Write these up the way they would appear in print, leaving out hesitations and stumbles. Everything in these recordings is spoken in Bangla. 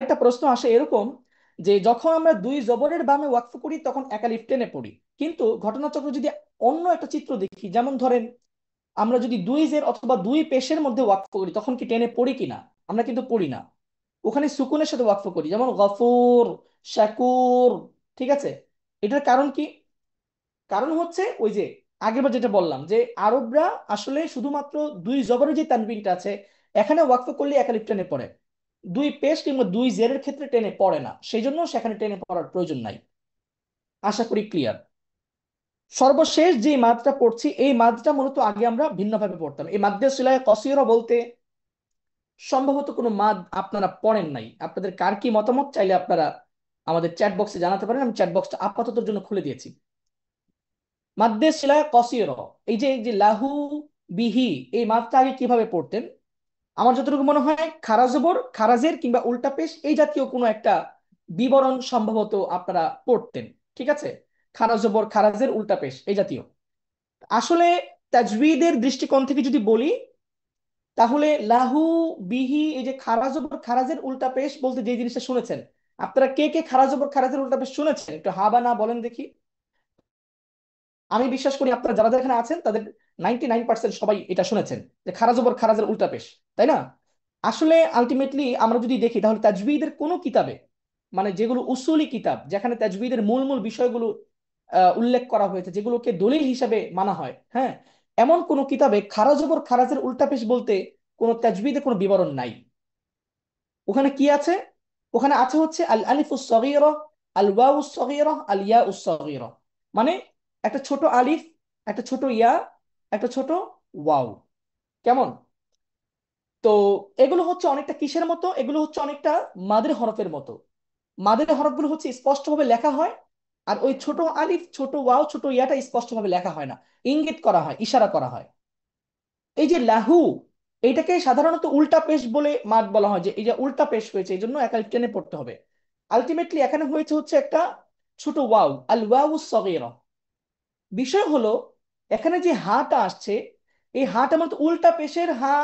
একটা প্রশ্ন আসে এরকম যে যখন আমরা দুই জবরের বামে ওয়াকফ করি তখন একালিফ টেনে পড়ি, কিন্তু ঘটনাচক্র যদি অন্য একটা চিত্র দেখি, যেমন ধরেন আমরা যদি দুই জের অথবা দুই পেশের মধ্যে ওয়াকফ করি তখন কি টেনে পড়ি কিনা? আমরা কিন্তু পড়ি না, ওখানে সুকুনের সাথে ওয়াকফ করি, যেমন গফুর, শাকুর। ঠিক আছে, এটার কারণ কি? কারণ হচ্ছে ওই যে আগেরবার যেটা বললাম যে আরবরা আসলে শুধুমাত্র দুই জবরের যে তানবিনটা আছে এখানে ওয়াকফ করলে একালিফ টেনে পড়ে, দুই পেশ কিংবা দুই জেরের ক্ষেত্রে টেনে পড়ে না, সেই জন্য সেখানে টেনে পড়ার প্রয়োজন নাই। আশা করি ক্লিয়ার। সর্বশেষ যে মাদটা পড়ছি এই মাদটা মূলত আগে আমরা ভিন্নভাবে পড়তাম। এই মাদ্দে সিলায় কসিরা বলতে সম্ভবত কোনো মাদ আপনারা পড়েন নাই। আপনাদের কার কি মতামত চাইলে আপনারা আমাদের চ্যাট বক্সে জানাতে পারেন, আমি চ্যাট বক্সটা আপাতত জন্য খুলে দিয়েছি। মাদ্দে সিলায় কসিরা, এই যে লাহু বিহি, এই মাদটা আগে কিভাবে পড়তেন? আমার যতটুকু মনে হয় খারা জবর খারাজের কিংবা উল্টা পেশ এই জাতীয় কোনো একটা বিবরণ সম্ভবত আপনারা পড়তেন। ঠিক আছে, খারা জবর খারাজের উল্টা পেশ এই জাতীয়। আসলে তাজউইদের দৃষ্টিকোণ থেকে যদি বলি তাহলে লাহু বিহি, এই যে খারা জবর খারাজের উল্টা পেশ বলতে যে জিনিসটা শুনেছেন, আপনারা কে কে খারা জবর খারাজের উল্টা পেশ শুনেছেন একটু হা বা না বলেন দেখি। আমি বিশ্বাস করি আপনারা যারা যারা এখানে আছেন তাদের 99% সবাই এটা শুনেছেন যে খারা জবর খারাজের উল্টা পেশ, তাই না? আসলে আলটিমেটলি আমরা যদি দেখি তাহলে তাজবিদের কোনো কিতাবে, মানে যেগুলো উসুলি কিতাব যেখানে তাজবিদের মূল মূল বিষয়গুলো উল্লেখ করা হয়েছে যেগুলোকে দলিল হিসাবে মানা হয়, হ্যাঁ, এমন কোন কিতাবে খারাজ ওপর খারাজের উল্টা পেশ বলতে কোন তাজবিদে কোনো বিবরণ নাই। ওখানে কি আছে? ওখানে আছে হচ্ছে আল আলিফুস সগীরা, আল ওয়াউস সগীরা, আল ইয়াউস সগীরা, মানে একটা ছোট আলিফ, একটা ছোট ইয়া, একটা ছোট ওয়াও। কেমন? তো এগুলো হচ্ছে অনেকটা কিসের মতো? এগুলো হচ্ছে অনেকটা মাদের হরফের মতো। মাদের হরফগুলো হচ্ছে স্পষ্টভাবে লেখা হয়, আর ওই ছোট আলিফ, ছোট ওয়াও, ছোট ইয়াটা স্পষ্টভাবে লেখা হয় না, ইঙ্গিত করা হয়, ইশারা করা হয়। এই যে লাহু, এইটাকে সাধারণত উল্টা পেশ বলে মাদ বলা হয়, যে এই যে উল্টা পেশ হয়েছে এই জন্য একালিফ টেনে পড়তে হবে। আলটিমেটলি এখানে হয়েছে হচ্ছে একটা ছোট ওয়াও, আল ওয়াউ সগীরা। বিষয় হলো এখানে যে হাটা আসছে, এই হাটা মানে উল্টা পেশের হা,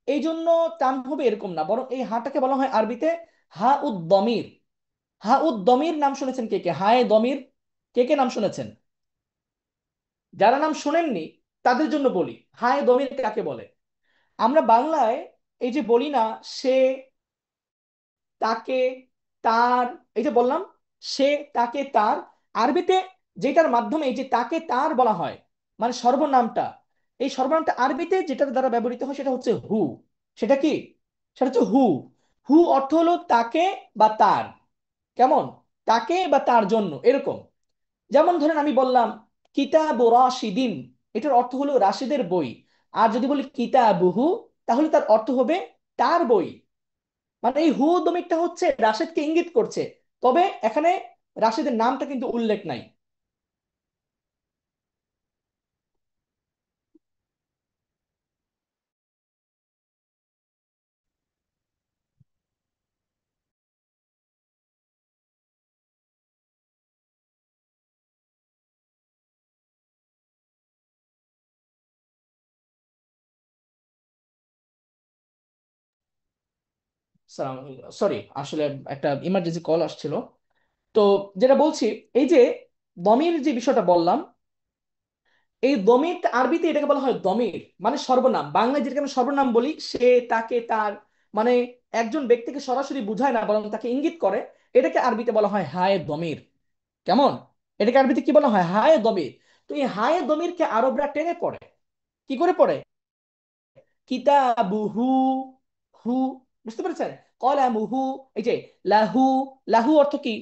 এই জন্য টান হবে এরকম না, বরং এই হাটাকে বলা হয় আরবিতে হা উদ দমির। হা উদ দমির নাম শুনেছেন কে কে? হায় দমির কে কে নাম শুনেছেন? যারা নাম শুনেননি তাদের জন্য বলি, হায় দমির কাকে বলে? আমরা বাংলায় এই যে বলি না সে, তাকে, তার, এই যে বললাম সে, তাকে, তার, আরবিতে যেটার মাধ্যমে এই যে তাকে তার বলা হয়, মানে সর্বনামটা, এই সর্বনামটা আরবিতে যেটার দ্বারা ব্যবহৃত হয় সেটা হচ্ছে হু। সেটা কি? সেটা হচ্ছে হু। হু অর্থ হলো তাকে বা তার। কেমন? তাকে বা তার জন্য এরকম। যেমন ধরেন আমি বললাম কিতাবু রাশিদিন, এটার অর্থ হলো রাশিদের বই। আর যদি বলি কিতাবুহু, তাহলে তার অর্থ হবে তার বই। মানে এই হু দমিরটা হচ্ছে রাশেদকে ইঙ্গিত করছে, তবে এখানে রাশেদের নামটা কিন্তু উল্লেখ নাই। সরি, আসলে একটা ইমার্জেন্সি কল আসছিল। তো যেটা বলছি, এই যে দমির যে বিষয়টা বললাম, এই দমির আরবিতে এটাকে বলা হয় দমির, মানে সর্বনাম। বাংলায় যেটাকে আমরা সর্বনাম বলি, সে, তাকে, তার, মানে একজন ব্যক্তিকে সরাসরি বুঝায় না বরং তাকে ইঙ্গিত করে, এটাকে আরবিতে বলা হয় হায় দমির। কেমন? এটাকে আরবিতে কি বলা হয়? হায় দমির। তো এই হায় দমিরকে আরবরা টেনে পড়ে। কি করে পড়ে? কিতাবুহু, হু, বুঝতে পেরেছেন? কলামুহু, এই যে লাহু, লাহু অর্থ কি?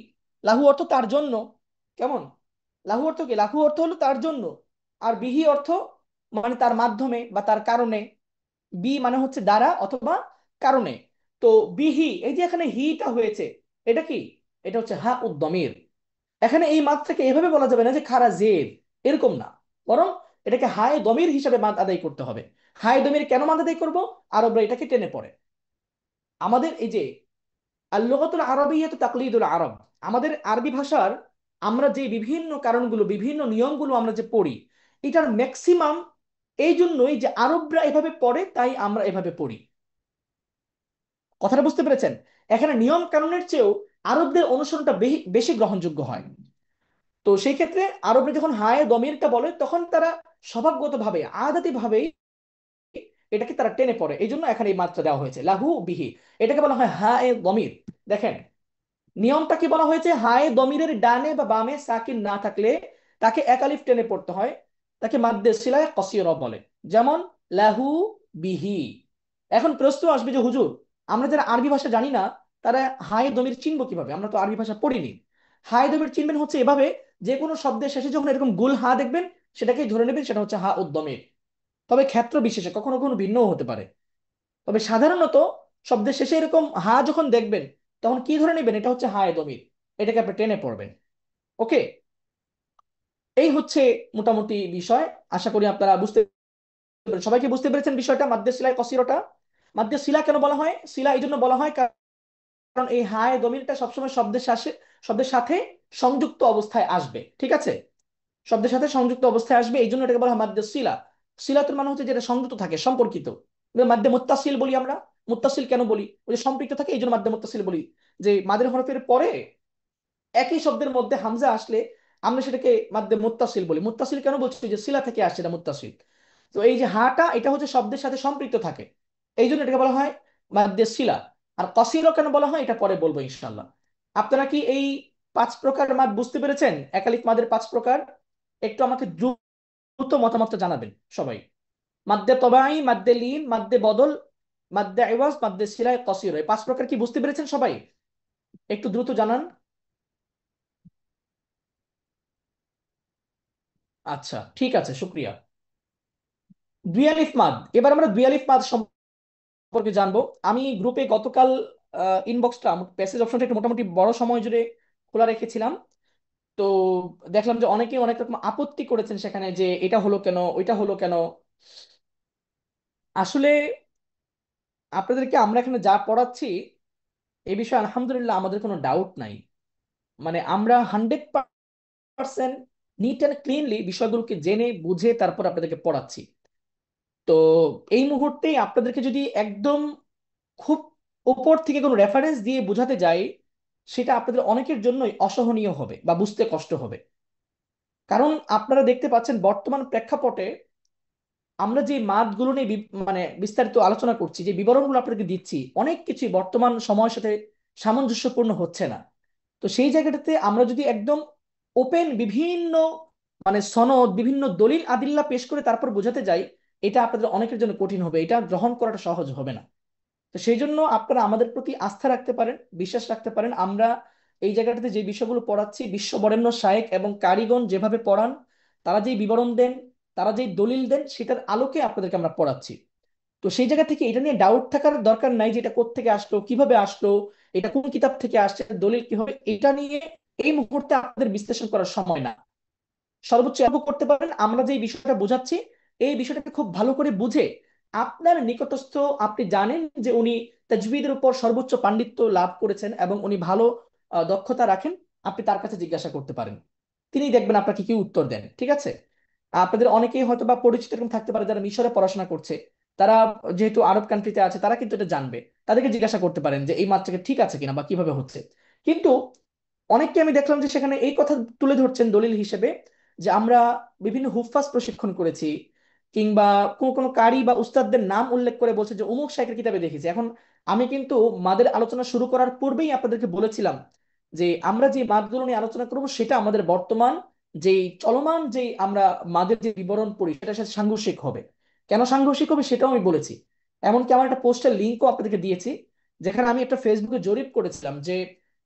লাহু অর্থ তার জন্য। কেমন? লাহু অর্থ কি? লাহু অর্থ হলো তার জন্য। আর বিহি অর্থ মানে তার মাধ্যমে বা তার কারণে। বি মানে হচ্ছে দ্বারা অথবা কারণে। তো বিহি, এই যে এখানে হিটা হয়েছে, এটা কি? এটা হচ্ছে হা উদ্দমির। এখানে এই মাত্রাকে এভাবে বলা যাবে না যে খারা জের, এরকম না, বরং এটাকে হায় দমির হিসাবে মাদ আদায় করতে হবে। হায় দমির কেন মাদ আদায় করবো? আরবরা এটাকে টেনে পড়ে। আমাদের এই যে আল লুগাতুল আরাবিয়্যাতু তাকলিদুল আরব, আমাদের আরবি ভাষার আমরা যে বিভিন্ন কারণগুলো, বিভিন্ন নিয়মগুলো আমরা যে পড়ি, এটার ম্যাক্সিমাম এই জন্যই যে আরবরা এভাবে পড়ে তাই আমরা এভাবে পড়ি। কথাটা বুঝতে পেরেছেন? এখানে নিয়ম কানুনের চেয়েও আরবদের অনুসরণটা বেশি গ্রহণযোগ্য হয়। তো সেই ক্ষেত্রে আরবরা যখন হায়ে দমিরটা বলে তখন তারা স্বভাবগত ভাবে আদাতি ভাবেই এটাকে তারা টেনে পড়ে, এই জন্য এখানে এই মাত্রা দেওয়া হয়েছে লাহু বিহি। এটাকে বলা হয় হায়ে দমির। দেখেন নিয়মটা কি বলা হয়েছে, হায়ে দমিরের ডানে বা বামে সাকিন না থাকলে তাকে একালিফ টেনে পড়তে হয়, তাকে মাদ্দে সিলায় কসিরা বলে। যেমন লাহু বিহি। এখন প্রশ্ন আসবে যে হুজুর, আমরা যারা আরবি ভাষা জানি না তারা হায়ে দমির চিনবো কিভাবে, আমরা তো আরবি ভাষা পড়িনি। হায়ে দমির চিনবেন হচ্ছে এভাবে, যে কোনো শব্দের শেষে যখন এরকম গুল হা দেখবেন সেটাকেই ধরে নেবেন সেটা হচ্ছে হা উদ্দমির। তবে ক্ষেত্র বিশেষে কখনো কখনো ভিন্নও হতে পারে। তবে সাধারণত শব্দের শেষে এরকম হা যখন দেখবেন তখন কি ধরে নেবেন, এটা হচ্ছে হায়ে দমির, এটাকে আপনি টেনে পড়বেন। ওকে, এই হচ্ছে মোটামুটি বিষয়। আশা করি আপনারা সবাইকে বুঝতে পেরেছেন বিষয়টা। মাদ্দে সিলাই কসিরটা, মাদ্দে সিলা কেন বলা হয়, সিলা এই জন্য বলা হয় কারণ এই হায়ে দমিরটা সবসময় শব্দের সাথে সংযুক্ত অবস্থায় আসবে, ঠিক আছে? শব্দের সাথে সংযুক্ত অবস্থায় আসবে, এই জন্য এটাকে বলা হয় মাদ্দে সিলা। সিলাতুর মানে হচ্ছে যেটা সংযুক্ত থাকে, সম্পর্কিত। মাদ্দে মুত্তাসিল বলি আমরা। মুত্তাসিল কেন বলি, ওই যে সম্পৃক্ত থাকে এই জন্য মাদ্দে মুত্তাসিল বলি। যে মাদের হরফের পরে একই শব্দের মধ্যে হামজা আসলে আমরা সেটাকে মাদ্দে মুত্তাসিল বলি। মুত্তাসিল কেন বলছি, যে সিলা থেকে আসছে এটা মুত্তাসিল। তো এই যে হাটা এটা হচ্ছে শব্দের সাথে সম্পৃক্ত থাকে, এই জন্য এটাকে বলা হয় মাদ্দে সিলা। আর কসিরও কেন বলা হয় এটা পরে বলবো ইনশাল্লাহ। আপনারা কি এই 5 প্রকার মাদ বুঝতে পেরেছেন, একালিক মাদের 5 প্রকার? একটু আমাকে দ্রুত মতামতটা জানাবেন সবাই। মাদ্দে তবাই, মাদ্দে লিন, মাদ্দে বদল, মাদ্দে ইওয়াজ, মাদ্দে সিলাই, কসির, এই 5 প্রকার কি বুঝতে পেরেছেন সবাই? একটু দ্রুত জানান। আচ্ছা ঠিক আছে, শুক্রিয়া। দুই আলিফ মাদ, এবার আমরা দুই আলিফ মাদ সম্পর্কে জানবো। আমি গ্রুপে গতকাল ইনবক্সটা, প্যাসেজ অপশনটা একটু মোটামুটি বড় সময় জুড়ে খোলা রেখেছিলাম। তো দেখলাম যে অনেকেই অনেক রকম আপত্তি করেছেন সেখানে, যে এটা হলো কেন, ওইটা হলো কেন। আসলে আপনাদেরকে আমরা এখানে যা পড়াচ্ছি এই বিষয়ে আলহামদুলিল্লাহ আমাদের কোনো ডাউট নাই। মানে আমরা 100% নিট অ্যান্ড ক্লিনলি বিষয়গুলোকে জেনে বুঝে তারপর আপনাদেরকে পড়াচ্ছি। তো এই মুহূর্তেই আপনাদেরকে যদি একদম খুব উপর থেকে কোনো রেফারেন্স দিয়ে বোঝাতে যাই, সেটা আপনাদের অনেকের জন্যই অসহনীয় হবে বা বুঝতে কষ্ট হবে। কারণ আপনারা দেখতে পাচ্ছেন বর্তমান প্রেক্ষাপটে আমরা যে মাদগুলো নিয়ে মানে বিস্তারিত আলোচনা করছি, যে বিবরণগুলো আপনাদেরকে দিচ্ছি, অনেক কিছু বর্তমান সময়ের সাথে সামঞ্জস্যপূর্ণ হচ্ছে না। তো সেই জায়গাটাতে আমরা যদি একদম ওপেন বিভিন্ন মানে সনদ, বিভিন্ন দলিল আদিল্লা পেশ করে তারপর বোঝাতে যাই, এটা আপনাদের অনেকের জন্য কঠিন হবে, এটা গ্রহণ করাটা সহজ হবে না। তো সেই জন্য আপনারা আমাদের প্রতি আস্থা রাখতে পারেন, বিশ্বাস রাখতে পারেন। আমরা এই জায়গাটাতে যে বিষয়গুলো পড়াচ্ছি, বিশ্ব বরেণ্য শায়েখ এবং কারিগণ যেভাবে পড়ান, তারা যেই বিবরণ দেন, তারা যেই দলিল দেন, সেটার আলোকে আপনাদেরকে আমরা পড়াচ্ছি। তো সেই জায়গা থেকে এটা নিয়ে ডাউট থাকার দরকার নাই যে এটা কোত্থেকে আসলো, কিভাবে আসলো, এটা কোন কিতাব থেকে আসছে, দলিল কি হবে, এটা নিয়ে এই মুহূর্তে আপনাদের বিশ্লেষণ করার সময় না। সর্বোচ্চ এটুকু করতে পারেন, আমরা যে বিষয়টা বোঝাচ্ছি এই বিষয়টাকে খুব ভালো করে বুঝে আপনার নিকটস্থ, আপনি জানেন যে উনি তাজবিদের উপর সর্বোচ্চ পাণ্ডিত্য লাভ করেছেন এবং উনি ভালো দক্ষতা রাখেন, আপনি তার কাছে জিজ্ঞাসা করতে পারেন। তিনি দেখবেন আপনাকে কি উত্তর দেন, ঠিক আছে? আপনাদের অনেকেই হয়তো বা পরিচিত এরকম থাকতে পারে যারা মিশরে পড়াশোনা করছে, তারা যেহেতু আরব কান্ট্রিতে আছে তারা কিন্তু এটা জানবে। তাদেরকে জিজ্ঞাসা করতে পারেন যে এই মাত্রাকে ঠিক আছে কিনা বা কিভাবে হচ্ছে। কিন্তু অনেককে আমি দেখলাম যে সেখানে এই কথা তুলে ধরছেন দলিল হিসেবে, যে আমরা বিভিন্ন হুফাজ প্রশিক্ষণ করেছি, কিংবা কোন কোন কারি বা উস্তাদদের নাম উল্লেখ করে বলছে যে অমুক শাইখের কিতাবে দেখেছি। এখন আমি কিন্তু মাদের আলোচনা শুরু করার পূর্বেই আপনাদেরকে বলেছিলাম যে আমরা যে মাদগুলো নিয়ে আলোচনা করব সেটা আমাদের বর্তমান যে চলমান যে আমরা মাদের যে বিবরণ পড়ি সেটার সাথে সাংঘর্ষিক হবে। কেন সাংঘর্ষিক হবে সেটাও আমি বলেছি। এমনকি আমার একটা পোস্টের লিঙ্কও আপনাদেরকে দিয়েছি, যেখানে আমি একটা ফেসবুকে জরিপ করেছিলাম যে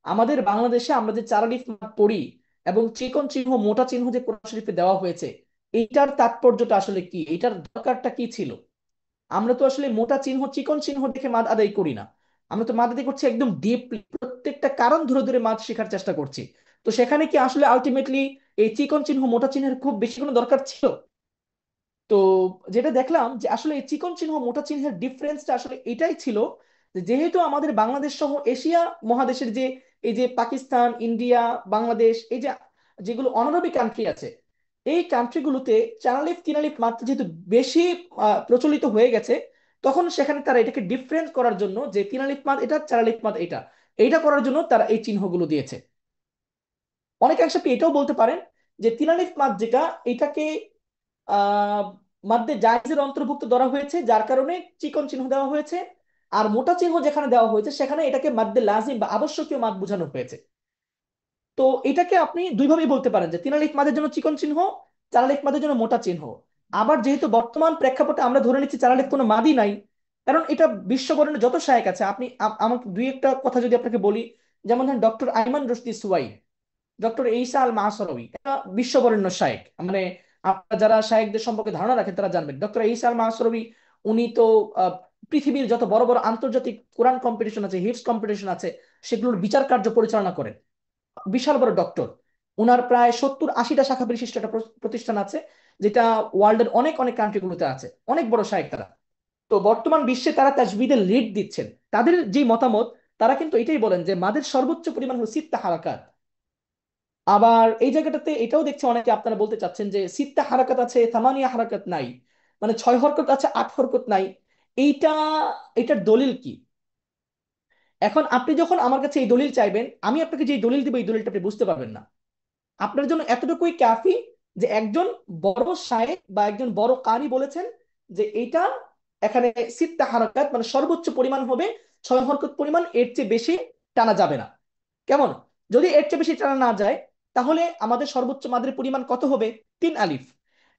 আমাদের বাংলাদেশে আমরা যে 4 আলিফ মাদ পড়ি এবং চিকন চিহ্ন মোটা চিহ্ন যে কোরআন শরীফে দেওয়া হয়েছে, এইটার তাৎপর্যটা আসলে কি, এটার দরকারটা কি ছিল। আমরা তো আসলে মোটা চিহ্ন চিকন চিহ্ন দেখে মাদ আদায় করি না, আমরা তো মাদ আদায় করছি একদম ডিপলি, প্রত্যেকটা কারণ ধরে ধরে মাদ শেখার চেষ্টা করছি। তো সেখানে কি আসলে আলটিমেটলি এই চিকন চিহ্ন মোটা চিহ্নের খুব বেশি কোনো দরকার ছিল? তো যেটা দেখলাম যে আসলে এই চিকন চিহ্ন মোটা চিহ্নের ডিফারেন্সটা আসলে এটাই ছিল, যে যেহেতু আমাদের বাংলাদেশ সহ এশিয়া মহাদেশের যে এই যে পাকিস্তান, ইন্ডিয়া, বাংলাদেশ, এই যে যেগুলো অনারবি কান্ট্রি আছে, এই কান্ট্রিগুলোতে 4 আলিফ 3 আলিফ মাত্রা যেহেতু বেশি প্রচলিত হয়ে গেছে, তখন সেখানে তারা এটাকে ডিফারেন্স করার জন্য যে তিন আলিফ মাদ এটা, চার আলিফ মাদ এটা, এইটা করার জন্য তারা এই চিহ্নগুলো দিয়েছে। অনেকাংশে আপনি এটাও বলতে পারেন যে তিন আলিফ মাদ যেটা, এটাকে আহ মাদ্দে জায়েজের অন্তর্ভুক্ত ধরা হয়েছে, যার কারণে চিকন চিহ্ন দেওয়া হয়েছে। আর মোটা চিহ্ন যেখানে দেওয়া হয়েছে সেখানে এটাকে মাদ্দে লাজিম বা আবশ্যকীয় মাদ বোঝানো হয়েছে। তো এটাকে আপনি দুইভাবেই বলতে পারেন যে তিন আলিফ মাদের জন্য চিকন চিহ্ন, চার আলিফ মাদের জন্য মোটা চিহ্ন। আবার যেহেতু বর্তমান প্রেক্ষাপটে আমরা ধরে নিচ্ছি চার আলিফ কোনো মাদই নাই, কারণ এটা বিশ্ববরণের যত শায়েখ আছে, আপনি আমাকে দুই একটা কথা যদি আপনাকে বলি, যেমন ধরেন ডক্টর আইমান রশদি সুয়াই, ডক্টর ঈসা আল মাসরবি, এটা বিশ্ববরেণ্য শায়েখ। মানে আপনারা যারা শায়েখদের সম্পর্কে ধারণা রাখেন তারা জানবেন ডক্টর ঈসা আল মাসরবি। উনি তো আহ, পৃথিবীর যত বড় বড় আন্তর্জাতিক কোরআন কম্পিটিশন আছে, হিফজ কম্পিটিশন আছে, সেগুলোর বিচার কার্য পরিচালনা করেন। বিশাল বড় ডক্টর। উনার প্রায় 70-80টা শাখা বিশিষ্ট একটা প্রতিষ্ঠান আছে, যেটা ওয়ার্ল্ডের অনেক অনেক কান্ট্রিগুলোতে আছে। অনেক বড় শায়েখ তারা। তো বর্তমান বিশ্বে তারা তাজবিদের লিড দিচ্ছেন। তাদের যে মতামত, তারা কিন্তু এটাই বলেন যে মাদের সর্বোচ্চ পরিমাণ হলো সিত্তা হারাকাত। আবার এই জায়গাটাতে এটাও দেখছি অনেকে আপনারা বলতে চাচ্ছেন যে সিত্তা হারাকাত আছে, তামানিয়া হারাকাত নাই, মানে 6 হরকত আছে, 8 হরকত নাই। এইটা, এটার দলিল কি? এখন আপনি যখন আমার কাছে এই দলিল চাইবেন, আমি আপনাকে যে দলিল দিব, এই দলিলটা আপনি বুঝতে পারবেন না। আপনার জন্য এতটুকুই কাফি যে একজন বড় শায়েখ বা একজন বড় কারি বলেছেন যে এইটা এখানে সিত্তা হারাকাত, মানে সর্বোচ্চ পরিমাণ হবে 6 হরকত পরিমাণ, এর চেয়ে বেশি টানা যাবে না। কেমন? যদি এর চেয়ে বেশি টানা না যায়, তাহলে আমাদের সর্বোচ্চ মাদের পরিমাণ কত হবে? 3 আলিফ।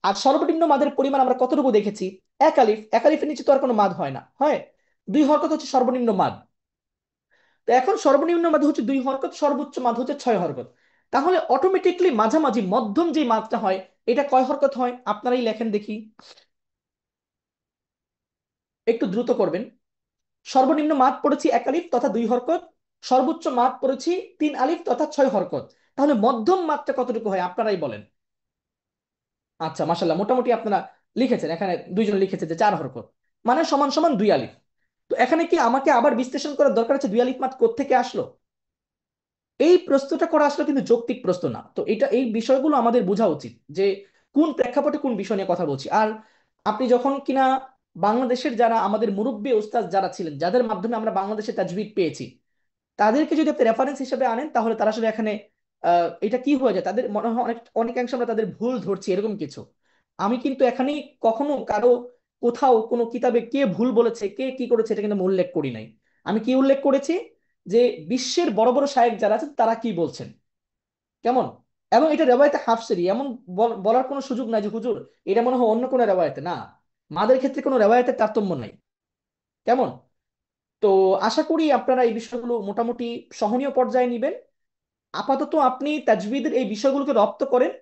আর সর্বনিম্ন মাদের পরিমাণ আমরা কতটুকু দেখেছি? 1 আলিফ। 1 আলিফের নিচে তো আর কোনো মাদ হয় না, হয়? 2 হরকত হচ্ছে সর্বনিম্ন মাদ। তো এখন সর্বনিম্ন মাদ হচ্ছে 2 হরকত, সর্বোচ্চ মাদ হচ্ছে 6 হরকত। তাহলে অটোমেটিকলি মাঝামাঝি মধ্যম যে মাদটা হয়, এটা কয় হরকত হয় আপনারাই লেখেন দেখি। একটু দ্রুত করবেন। সর্বনিম্ন মাদ পড়েছি 1 আলিফ তথা 2 হরকত, সর্বোচ্চ মাদ পড়েছি 3 আলিফ তথা 6 হরকত। তাহলে মধ্যম মাদটা কতটুকু হয় আপনারাই বলেন। আচ্ছা, মাশাল্লাহ, মোটামুটি আপনারা লিখেছেন, এখানে দুইজন লিখেছে যে 4 হরকত, মানে সমান সমান 2 আলিফ। তো এখানে কি আমাকে আবার বিশ্লেষণ করার দরকার আছে 2 আলিফ মাদ কোত্থেকে আসলো? এই প্রশ্নটা করা আসলে কিন্তু যৌক্তিক প্রশ্ন না। তো এটা, এই বিষয়গুলো আমাদের বোঝা উচিত যে কোন প্রেক্ষাপটে কোন বিষয় নিয়ে কথা বলছি। আর আপনি যখন কিনা বাংলাদেশের যারা আমাদের মুরব্বী ওস্তাদ যারা ছিলেন, যাদের মাধ্যমে আমরা বাংলাদেশে তাজবিদ পেয়েছি, তাদেরকে যদি আপনি রেফারেন্স হিসেবে আনেন, তাহলে তারা আসলে এখানে এটা কি হয়ে যায়, তাদের মনে হয় অনেকাংশে আমরা তাদের ভুল ধরছি এরকম কিছু। আমি কিন্তু এখানে কখনো কারো কোথাও কোনো কিতাবে কে ভুল বলেছে, কে কি করেছে, এটা কিন্তু আমি উল্লেখ করি নাই। আমি কি উল্লেখ করেছি? যে বিশ্বের বড় বড় শায়েখ যারা আছেন তারা কি বলছেন। কেমন? এবং এটা রেওয়ায়তে হাফসেরই, এমন বলার কোনো সুযোগ নাই যে হুজুর এটা মনে হয় অন্য কোনো রেওয়ায়তে না। মাদের ক্ষেত্রে কোনো রেওয়ায়তের তারতম্য নাই। কেমন? তো আশা করি আপনারা এই বিষয়গুলো মোটামুটি সহনীয় পর্যায়ে নিবেন। আপাতত আপনি তাজবিদের এই বিষয়গুলোকে রপ্ত করেন।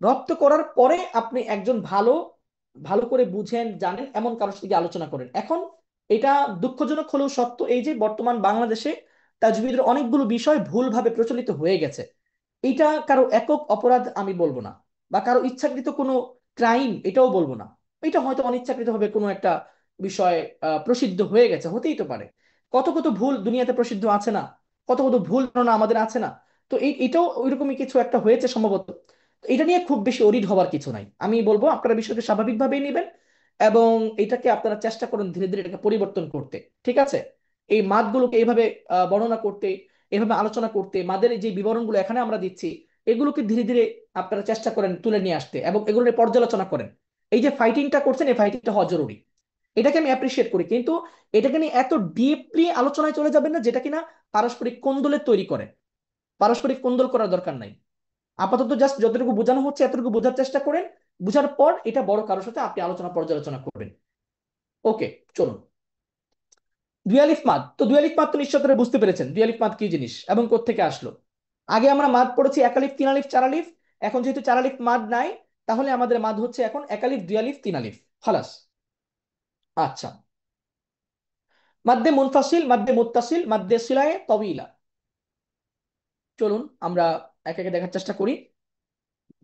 রপ্ত করার পরে আপনি একজন ভালো, ভালো করে বুঝেন জানেন এমন কারোর সাথে গিয়ে আলোচনা করেন। এখন এটা দুঃখজনক হলেও সত্য, এই যে বর্তমান বাংলাদেশে তাজবিদের অনেকগুলো বিষয় ভুলভাবে প্রচলিত হয়ে গেছে। এটা কারো একক অপরাধ আমি বলবো না, বা কারো ইচ্ছাকৃত কোনো ক্রাইম এটাও বলবো না। এটা হয়তো অনিচ্ছাকৃত ভাবে কোনো একটা বিষয় প্রসিদ্ধ হয়ে গেছে, হতেই তো পারে। কত কত ভুল দুনিয়াতে প্রসিদ্ধ আছে না? কত কত ভুল ধারণা আমাদের আছে না? তো এটাও ওইরকমই কিছু একটা হয়েছে সম্ভবত। তো এটা নিয়ে খুব বেশি অরিড হবার কিছু নাই। আমি বলবো আপনারা বিষয়কে স্বাভাবিকভাবেই নেবেন, এবং এটাকে আপনারা চেষ্টা করেন ধীরে ধীরে এটাকে পরিবর্তন করতে। ঠিক আছে? এই মাদগুলোকে এইভাবে বর্ণনা করতে, এভাবে আলোচনা করতে, মাদের এই যে বিবরণগুলো এখানে আমরা দিচ্ছি, এগুলোকে ধীরে ধীরে আপনারা চেষ্টা করেন তুলে নিয়ে আসতে, এবং এগুলো নিয়ে পর্যালোচনা করেন। এই যে ফাইটিংটা করছেন, এই ফাইটিংটা হওয়া জরুরি। এটাকে আমি অ্যাপ্রিসিয়েট করি, কিন্তু এটাকে নিয়ে এত ডিপলি আলোচনায় চলে যাবেন না যেটা কিনা পারস্পরিক কোন্দলের তৈরি করে। পারস্পরিক কোন্দল করার দরকার নাই। আপাতত জাস্ট যতটুকু বোঝানো হচ্ছে এতটুকু বোঝার চেষ্টা করেন। বুঝার পর এটা বড় কারোর সাথে আপনি আলোচনা পর্যালোচনা করবেন। ওকে, চলুন। দুয়ালিফ মাদ, তো দুয়ালিফ মাদ তো নিশ্চয় আপনারা বুঝতে পেরেছেন দুয়ালিফ মাদ কি জিনিস এবং কোত্থেকে আসলো। আগে আমরা মাদ পড়েছি 1 আলিফ, 3 আলিফ, 4 আলিফ। এখন যেহেতু 4 আলিফ মাদ নাই, তাহলে আমাদের মাদ হচ্ছে এখন 1 আলিফ, 2 আলিফ, 3 আলিফ। খালাস। আচ্ছা, মাদ্দে মুনফাসিল, মাদ্দে মুত্তাসিল, মাদ্দে সিলায়ে তবিলা। চলুন আমরা একে একে দেখার চেষ্টা করি।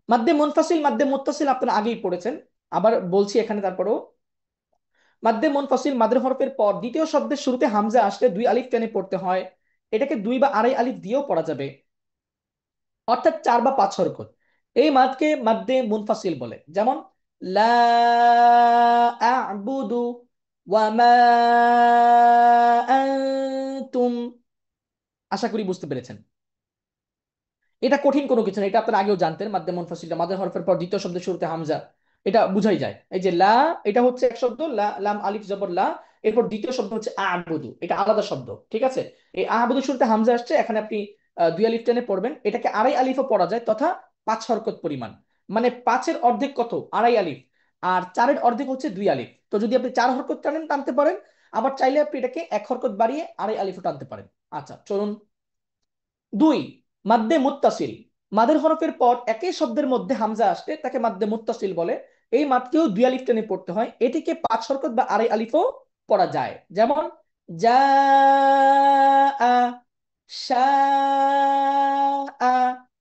মাদ্দে মুনফাসিল, মাদ্দে মুত্তাসিল আপনারা আগেই পড়েছেন, আবার বলছি এখানে তারপরেও। মাদ্দে মুনফাসিল, মাদের হরফের পর দ্বিতীয় শব্দের শুরুতে হামজা আসলে 2 আলিফ টেনে পড়তে হয়। এটাকে 2 বা আড়াই আলিফ দিয়েও পড়া যাবে, অর্থাৎ 4 বা 5 হরকত। এই মাদকে মাদ্দে মুনফাসিল বলে। যেমন লা আ'বুদু, ওয়ামা আনতুম। আশা করি বুঝতে পেরেছেন। এটা কঠিন কোনো কিছু না, এটা আপনারা আগেও জানতেন। মাদ্দে মুনফাসিলটা মাদের হরফের পর দ্বিতীয় শব্দের শুরুতে হামজা, এটা বুঝাই যায়। এই যে লা, এটা হচ্ছে এক শব্দ, লা লাম আলিফ জবর লা। এরপর দ্বিতীয় শব্দ হচ্ছে আবুদু, এটা আলাদা শব্দ, ঠিক আছে। এই আবুদু শুরুতে হামজা আসছে, এখানে আপনি দুই আলিফ টেনে পড়বেন। এটাকে আড়াই আলিফও পড়া যায়, তথা 5 হরকত পরিমাণ। মানে 5-এর অর্ধেক কত? আড়াই আলিফ। আর 4-এর অর্ধেক হচ্ছে 2 আলিফ। তো যদি আপনি 4 হরকত টানেন, টানতে পারেন। আবার চাইলে আপনি এটাকে 1 হরকত বাড়িয়ে আড়াই আলিফও টানতে পারেন। আচ্ছা চলুন। দুই, মাদ্দে মুত্তাসিল। মাদের হরফের পর একই শব্দের মধ্যে হামজা আসলে তাকে মাদ্দে মুত্তাসিল বলে। এই মাদকেও 2 আলিফ টেনে পড়তে হয়। এটিকে 5 হরকত বা আড়াই আলিফও পড়া যায়। যেমন যা, আ, শা,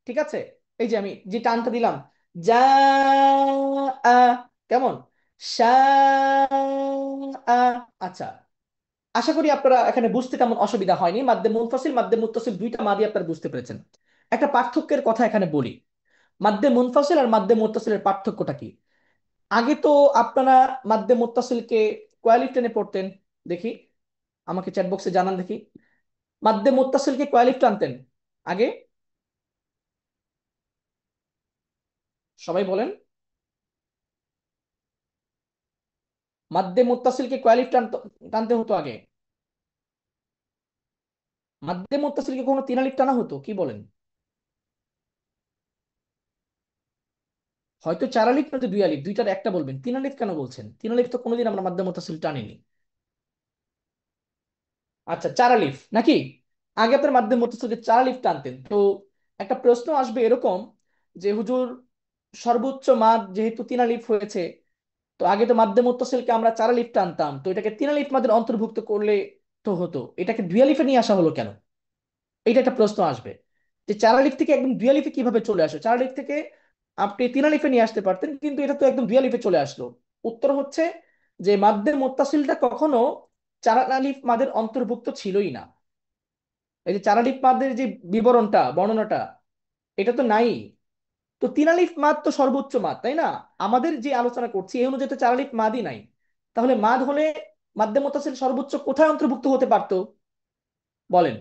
ঠিক আছে। এই যে আমি যে টানটা দিলাম, যা, আ, কেমন, শা, আচ্ছা। আশা করি আপনারা এখানে বুঝতে তেমন অসুবিধা হয়নি। মাদ্দে মুনফাসিল মাদ্দে মুত্তাসিল দুইটা মাদি আপনারা বুঝতে পেরেছেন। একটা পার্থক্যের কথা এখানে বলি। মাদ্দে মুনফাসিল আর মাদ্দে মুত্তাসিলের পার্থক্যটা কি? আগে তো আপনারা মাদ্দে মুত্তাসিলকে কয় আলিফ টেনে পড়তেন? দেখি, আমাকে চ্যাট বক্সে জানান দেখি। মাদ্দে মুত্তাসিলকে কয় আলিফ টানতেন আগে? সবাই বলেন। মাদ্দে মুত্তাসিলকে কয় আলিফ টানতে হতো আগে? মাদ্দে মুত্তাসিলকে কোনো 3 আলিফ টানা হতো, কি বলেন? হয়তো 4 আলিফ, নয়তো 2 আলিফ, দুইটার একটা বলবেন। 3 আলিফ কেন বলছেন? 3 আলিফ তো কোনোদিন আমরা মাদ্দে মুত্তাসিল টানিনি। আচ্ছা, 4 আলিফ নাকি? আগে আপনার মাধ্যমে মুত্তাসিলকে 4 আলিফ টানতেন তো। একটা প্রশ্ন আসবে এরকম, যে হুজুর সর্বোচ্চ মাদ যেহেতু 3 আলিফ হয়েছে, তো আগে তো মাদ্দে মুত্তাসিলকে আমরা 4 আলিফ টানতাম, তো এটাকে 3 আলিফ মাদের অন্তর্ভুক্ত করলে তো হতো, এটাকে 2 আলিফে নিয়ে আসা হলো কেন? এটা একটা প্রশ্ন আসবে, যে 4 আলিফ থেকে একদম 2 আলিফে কিভাবে চলে আসে। 4 আলিফ থেকে আপনি 3 আলিফে নিয়ে আসতে পারতেন, কিন্তু এটা তো একদম 2 আলিফে চলে আসলো। উত্তর হচ্ছে যে মাদ্দে মুত্তাসিলটা কখনো 4 আলিফ মাদের অন্তর্ভুক্ত ছিলই না। এই যে 4 আলিফ মাদের যে বিবরণটা, বর্ণনাটা, এটা তো নাই। তো 3 আলিফ মাদ তো সর্বোচ্চ মাদ, তাই না? আমাদের যে আলোচনা করছি এই অনুযায়ী তো 4 আলিফ মাদই নাই। তাহলে মাদ হলে মাদ্দে মুত্তাসিল সর্বোচ্চ কোথায় অন্তর্ভুক্ত হতে পারতো বলেন?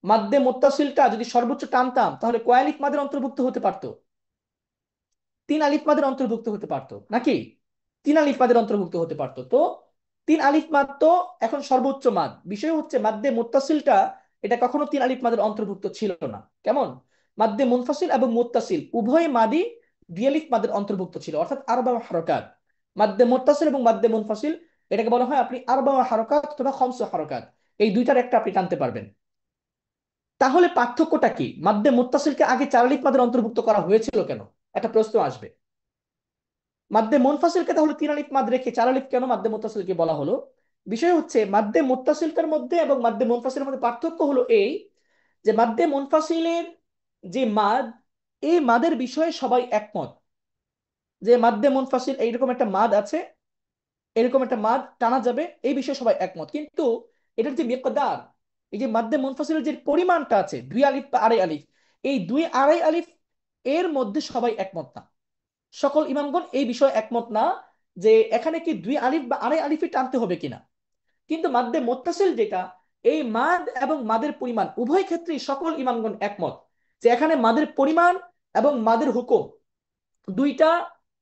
মাদ্দে মুত্তাসিলটা যদি সর্বোচ্চ টানতাম, তাহলে কয় আলিফ মাদের অন্তর্ভুক্ত হতে পারতো? 3 আলিফ মাদের অন্তর্ভুক্ত হতে পারতো নাকি? 3 আলিফ মাদের অন্তর্ভুক্ত হতে পারতো তো। 3 আলিফ মাদ তো এখন সর্বোচ্চ মাদ। বিষয় হচ্ছে মাদ্দে মুত্তাসিলটা, এটা কখনো 3 আলিফ মাদের অন্তর্ভুক্ত ছিল না। কেমন? মাদ্দে মুনফাসিল এবং মুত্তাসিল উভয় মাদি 2 আলিফ মাদের অন্তর্ভুক্ত ছিল, অর্থাৎ আরবা হারকাত। মাদ্দে মুত্তাসিল এবং মাদ্দে মুনফাসিল, এটাকে বলা হয় আপনি আরবা হারকাত অথবা খমস হারকাত। এই দুইটার একটা আপনি টানতে পারবেন। তাহলে পার্থক্যটা কি? মাদ্দে মুত্তাসিলকে আগে 4 আলিফ মাদের অন্তর্ভুক্ত করা হয়েছিল কেন? একটা প্রশ্ন আসবে। মাদ্দে মুনফাসিলকে তাহলে 3 আলিফ মাদ রেখে 4 আলিফ কেন মাদ্দে মুত্তাসিলকে বলা হলো? বিষয় হচ্ছে মাদ্দে মুত্তাসিলটার মধ্যে এবং মাদ্দে মুনফাসিলের মধ্যে পার্থক্য হলো এই, যে মাদ্দে মুনফাসিলের যে মাদ, এই মাদের বিষয়ে সবাই একমত, যে মাদ্দে মুনফাসিল এইরকম একটা মাদ আছে, এরকম একটা মাদ টানা যাবে, এই বিষয়ে সবাই একমত। কিন্তু এটার যে মিকদার, এই যে মাদ্দে মুনফাসিলের যে পরিমাণটা আছে 2 আলিফ বা আড়াই আলিফ, এই 2 আড়াই আলিফ এর মধ্যে সবাই একমত না। সকল ইমামগণ এই বিষয়ে একমত না, যে এখানে কি 2 আলিফ বা আড়াই আলিফই টানতে হবে কিনা। কিন্তু মাদ্দে মুত্তাসিল যেটা, এই মাদ এবং মাদের পরিমাণ উভয় ক্ষেত্রেই সকল ইমামগণ একমত, যে এখানে মাদের পরিমাণ এবং মাদের হুকুম দুইটা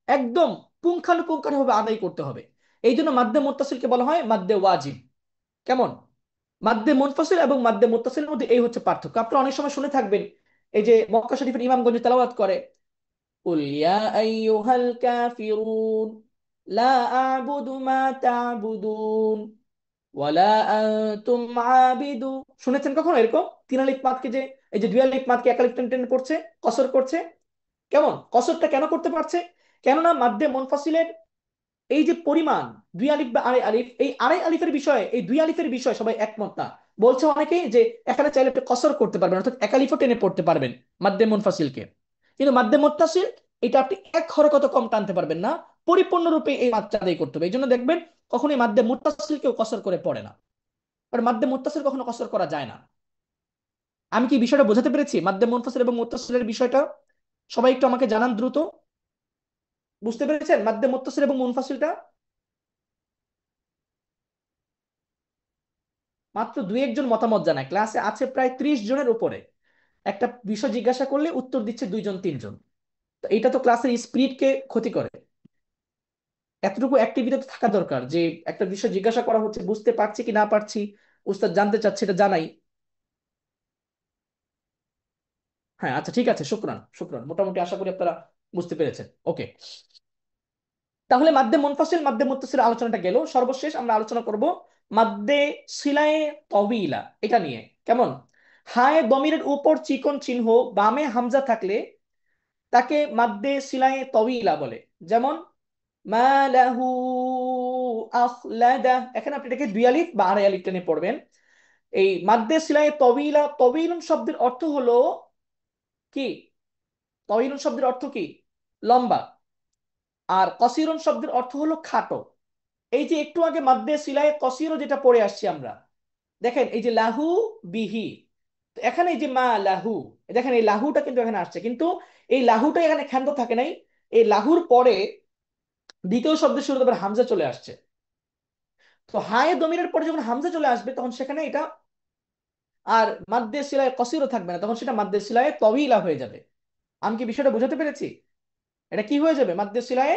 একদম পুঙ্খানুপুঙ্খানুভাবে আদায় করতে হবে। এই জন্য মাদ্দে মুত্তাসিলকে বলা হয় মাদ্দে ওয়াজিব। কেমন? মাদ্দে মুনফাসিল এবং মাদ্দে মুত্তাসিলের মধ্যে এই হচ্ছে পার্থক্য। আপনারা অনেক সময় শুনে থাকবেন, এই যে মক্কা শরীফের ইমামগঞ্জ তেলাওয়াত করে, قل يا أيها الكافرون لا أعبد ما تعبدون ولا أنتم عابدون। শুনেছেন কখনো এরকম 3 আলিফ মাদকে যে, এই যে 2 আলিফ মাদকে 1 আলিফ টেনে টেনে পড়ছে, কসর করছে? কেমন কসরটা কেন করতে পারছে? কেননা মাদ্দে মুনফাসিলের এই যে পরিমাণ 2 আলিফ বা আড়াই আলিফ, এই আড়াই আলিফের বিষয়ে, এই 2 আলিফের বিষয়ে সবাই একমত না। বলছে অনেকেই যে এখানে চাইলে আপনি কসর করতে পারবেন, অর্থাৎ 1 আলিফও টেনে পড়তে পারবেন মাদ্দে মুনফাসিলকে। কিন্তু মাদ্দে মুত্তাসিল, এটা আপনি এক হরকত কম টানতে পারবেন না, পরিপূর্ণরূপে এই মাত্রা আদায় করতে হবে। এই জন্য দেখবেন কখনোই মাদ্দে মুত্তাসিল কেউ কসর করে পড়ে না। আর মাদ্দে মুত্তাসিল কখনো কসর করা যায় না। আমি কি বিষয়টা বোঝাতে পেরেছি? মাদ্দে মুনফাসিল এবং মুত্তাসিলের বিষয়টা সবাই একটু আমাকে জানান দ্রুত। বুঝতে পেরেছেন মাদ্দে মুত্তাসিল এবং মুনফাসিলটা? মাত্র দুই একজন মতামত জানায়, ক্লাসে আছে প্রায় 30 জনের উপরে। একটা বিষয় জিজ্ঞাসা করলে উত্তর দিচ্ছে দুইজন তিনজন। তো এটা তো ক্লাসের স্পিরিটকে ক্ষতি করে। এতটুকু অ্যাক্টিভিটি তো থাকা দরকার যে একটা বিষয় জিজ্ঞাসা করা হচ্ছে, বুঝতে পারছি কি না পারছি, উস্তাদ জানতে চাচ্ছে, এটা জানাই। হ্যাঁ আচ্ছা ঠিক আছে, শুক্রান শুক্রান, মোটামুটি আশা করি আপনারা বুঝতে পেরেছেন। ওকে, তাহলে মাদ্দে মুনফাসিল মাদ্দে মুত্তাসিল আলোচনাটা গেল। সর্বশেষ আমরা আলোচনা করব মাদ্দে সিলায়ে তওয়িলা, এটা নিয়ে। কেমন? হায় দমিরের উপর চিকন চিহ্ন বামে হামজা থাকলে তাকে মাদ্দে সিলায়ে তওয়িলা বলে। যেমন মা লাহু আখলাদা, এখানে আপনি এটাকে দুই আলিফ বা আড়াই আলিফ টেনে পড়বেন। এই মাদ্দে সিলায়ে তওয়িলা, তওয়িলুন শব্দের অর্থ হলো কি? তওয়িলুন শব্দের অর্থ কি? লম্বা। আর কসিরুন শব্দের অর্থ হলো খাটো। এই যে একটু আগে মাদ্দে সিলায়ে কসিরও যেটা পড়ে আসছি আমরা, দেখেন এই যে লাহু বিহি, তো এখানে এই যে মা লাহু, দেখেন এই লাহুটা কিন্তু এখানে আসছে, কিন্তু এই লাহুটা এখানে ক্ষান্ত থাকে নাই। এই লাহুর পরে দ্বিতীয় শব্দের শুরুতে আবার হামজা চলে আসছে। তো হায়ে দমিরের পরে যখন হামজা চলে আসবে তখন সেখানে এটা আর মাদ্দে সিলায়ে কসিরও থাকবে না, তখন সেটা মাদ্দে সিলায়ে তওয়িলা হয়ে যাবে। আমি কি বিষয়টা বুঝাতে পেরেছি? এটা কি হয়ে যাবে? মাদ্দে সিলায়ে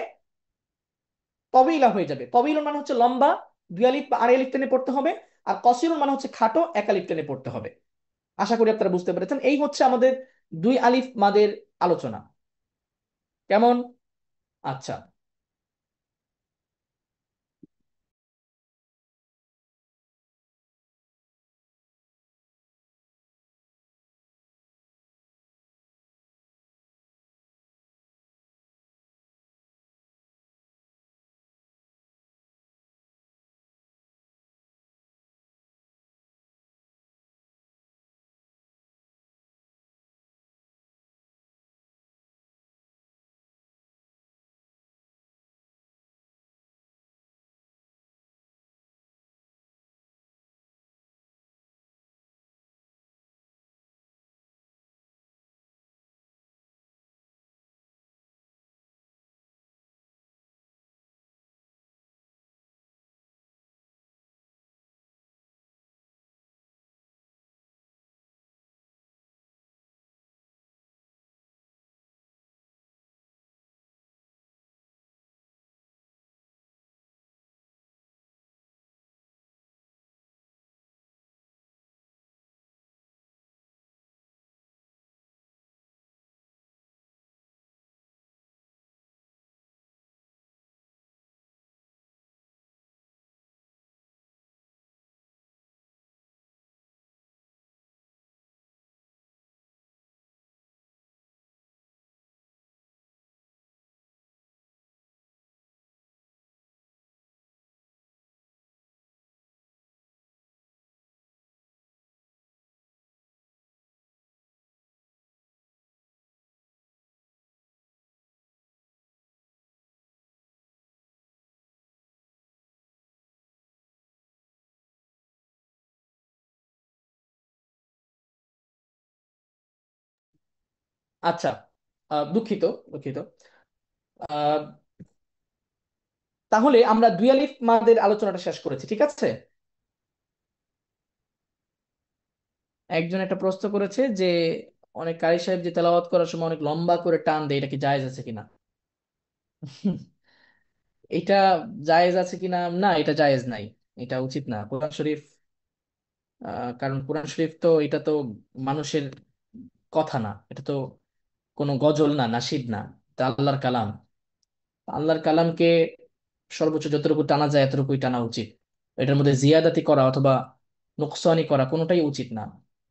তবিলা হয়ে যাবে। তবিলুন মানে হচ্ছে লম্বা, দুই আলিফ বা আড়াই আলিফ টেনে পড়তে হবে। আর কসিরুন মানে হচ্ছে খাটো, এক আলিফ টেনে পড়তে হবে। আশা করি আপনারা বুঝতে পেরেছেন। এই হচ্ছে আমাদের দুই আলিফ মাদের আলোচনা। কেমন? আচ্ছা। আচ্ছা, দুঃখিত দুঃখিত। আহ, তাহলে আমরা দুই আলিফ মাদের আলোচনাটা শেষ করেছি, ঠিক আছে? একজন একটা প্রশ্ন করেছে যে অনেক কারি সাহেব যে তেলাওয়াত করার সময় অনেক লম্বা করে টান দেয়, এটা কি জায়েজ আছে কিনা? এটা জায়েজ আছে কিনা? না, এটা জায়েজ নাই। এটা উচিত না। কোরআন শরীফ, কারণ কোরআন শরীফ তো এটা তো মানুষের কথা না, এটা তো কোনো গজল না, নাশিদ না, এটা আল্লাহর কালাম। আল্লাহর কালামকে সর্বোচ্চ যতটুকু টানা যায় এতটুকুই টানা উচিত। এটার মধ্যে জিয়াদাতি করা অথবা নুকসানি করা কোনোটাই উচিত না।